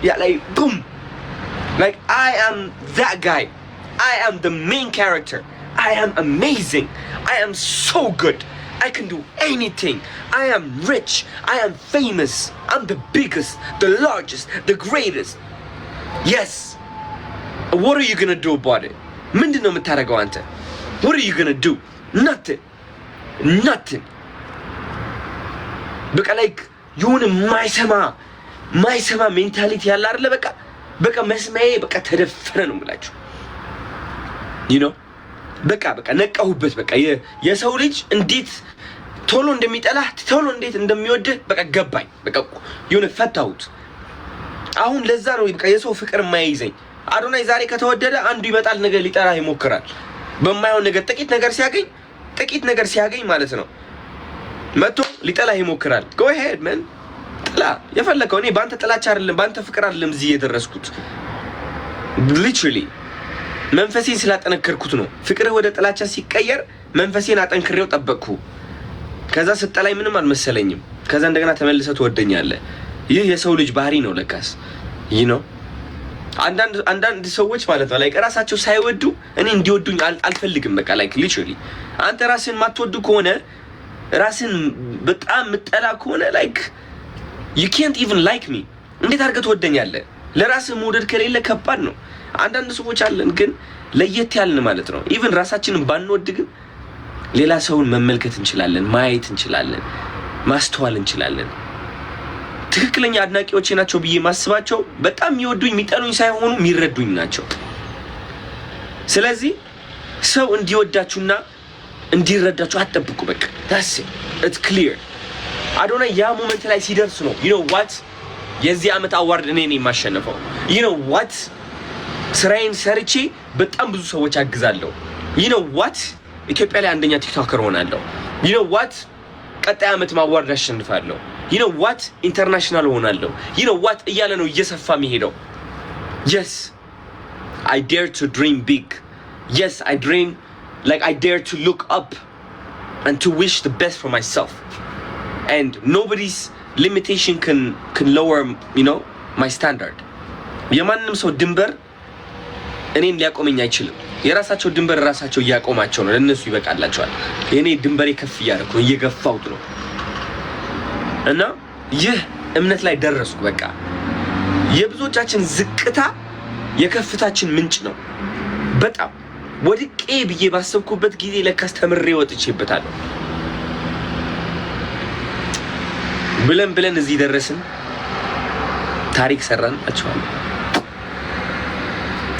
Yeah, like boom. Like I am that guy. I am the main character. I am amazing. I am so good. I can do anything. I am rich. I am famous. I'm the biggest, the largest, the greatest. Yes. What are you gonna do about it? ምንድነው የምታደርገው አንተ? What are you gonna do? Nothing. Nothing. በቃ like የሆነ ማይሰማ ሜንታሊቲ ያለ አይደለ? በቃ መስማዬ በቃ ተደፈረ ነው የምላችሁ። you know በቃ ነቃሁበት። በቃ የሰው ልጅ እንዴት ቶሎ እንደሚጠላህ ቶሎ እንዴት እንደሚወድህ በቃ ገባኝ። በቃ የሆነ ፈታሁት። አሁን ለዛ ነው በቃ የሰው ፍቅር የማይይዘኝ። አዶናይ ዛሬ ከተወደደ አንዱ ይመጣል፣ ነገ ሊጠላህ ይሞክራል። በማይሆን ነገር ጥቂት ነገር ሲያገኝ ማለት ነው መጥቶ ሊጠላህ ይሞክራል። go ahead man ጥላ የፈለከው። እኔ ባንተ ጥላቻ አይደለም ባንተ ፍቅር አይደለም እዚህ የደረስኩት። literally መንፈሴን ስላጠነከርኩት ነው። ፍቅርህ ወደ ጥላቻ ሲቀየር መንፈሴን አጠንክሬው ጠበቅኩ። ከዛ ስጠላይ ምንም አልመሰለኝም። ከዛ እንደገና ተመልሰህ ትወደኛለህ። ይህ የሰው ልጅ ባህሪ ነው ለካስ። you know አንዳንድ ሰዎች ማለት ነው like ራሳቸው ሳይወዱ እኔ እንዲወዱኝ አልፈልግም። በቃ like literally አንተ ራስን ማትወዱ ከሆነ ራስን በጣም ምጠላ ከሆነ like you can't even like me። እንዴት አድርገህ ትወደኛለህ? ለራስህ መውደድ ከሌለ ከባድ ነው። አንዳንድ ሰዎች አለን ግን ለየት ያልን ማለት ነው። ኢቭን ራሳችንን ባንወድ ግን ሌላ ሰውን መመልከት እንችላለን፣ ማየት እንችላለን፣ ማስተዋል እንችላለን። ትክክለኛ አድናቂዎቼ ናቸው ብዬ ማስባቸው በጣም የሚወዱኝ የሚጠሉኝ ሳይሆኑ የሚረዱኝ ናቸው። ስለዚህ ሰው እንዲወዳችሁና እንዲረዳችሁ አትጠብቁ። በቃ that's it's clear። አዶናይ ያ ሞመንት ላይ ሲደርስ ነው you know what የዚህ ዓመት አዋርድ እኔ ነኝ የማሸነፈው። you know what ስራዬን ሰርቼ በጣም ብዙ ሰዎች አግዛለሁ። you know what ኢትዮጵያ ላይ አንደኛ ቲክቶከር ሆናለሁ። you know what ቀጣይ ዓመት ማዋርድ አሸንፋለሁ። you know what ኢንተርናሽናል ሆናለሁ። you know what እያለ ነው እየሰፋ የሚሄደው። yes I dare to dream big. yes I dream like I dare to look up and to wish the best for myself. And nobody's limitation can lower you know my standard. የማንም ሰው ድንበር እኔን ሊያቆመኝ አይችልም። የራሳቸው ድንበር ራሳቸው እያቆማቸው ነው። ለነሱ ይበቃላቸዋል። እኔ ድንበሬ ከፍ እያደረኩ ነው፣ እየገፋሁት ነው። እና ይህ እምነት ላይ ደረስኩ። በቃ የብዙዎቻችን ዝቅታ የከፍታችን ምንጭ ነው። በጣም ወድቄ ብዬ ባሰብኩበት ጊዜ ለካስ ተምሬ ወጥቼበታለሁ። ብለን እዚህ ደረስን። ታሪክ ሰራን አቻው።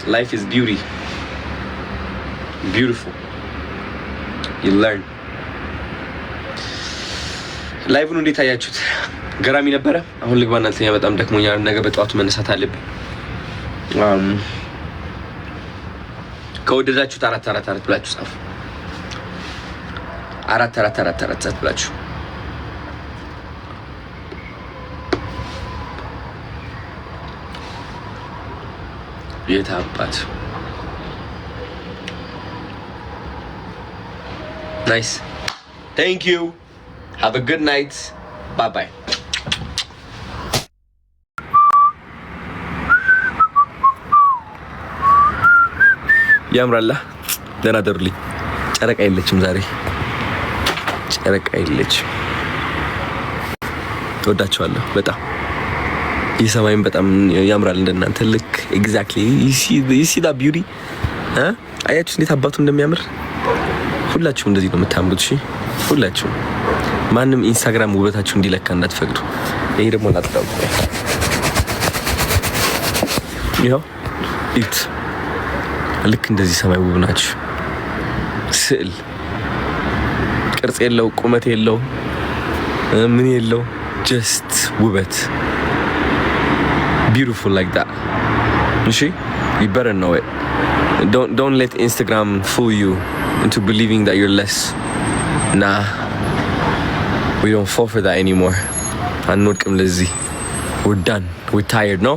Life is beautiful. You learn. ላይቭን እንዴት አያችሁት? ገራሚ ነበረ። አሁን ልግባና እንትን በጣም ደክሞኛል። ነገ በጠዋቱ መነሳት አለብኝ። ከወደዳችሁት 444 ብላችሁ ጻፉ። 444 ብላችሁ የታባት nice. Thank you. Have a good night. Bye bye. ያምራላ። ደህና ደሩልኝ። ጨረቃ የለችም ዛሬ። ጨረቃ የለችም። ተወዳችኋለሁ በጣም። ይህ ሰማይም በጣም ያምራል እንደናንተ ልክ ኤግዛክትሊ you see that beauty አያችሁ እንዴት አባቱ እንደሚያምር። ሁላችሁም እንደዚህ ነው የምታምሩት። እሺ ሁላችሁም ማንም ኢንስታግራም ውበታችሁ እንዲለካ እንዳትፈቅዱ። ይሄ ደግሞ ላጥቃው ይኸው ኢት ልክ እንደዚህ ሰማይ ውብ ናችሁ። ስዕል ቅርጽ የለው ቁመት የለው ምን የለው just ውበት beautiful like that. You better know it. Don't let Instagram fool you into believing that you're less. Nah, we don't fall for that anymore. አንወድቅም ለዚህ we're done. We're tired, no?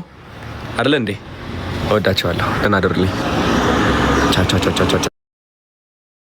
አይደል እንዴ? ወዳችኋለሁ። ደህና አደሩልኝ። ቻው ቻው ቻው ቻው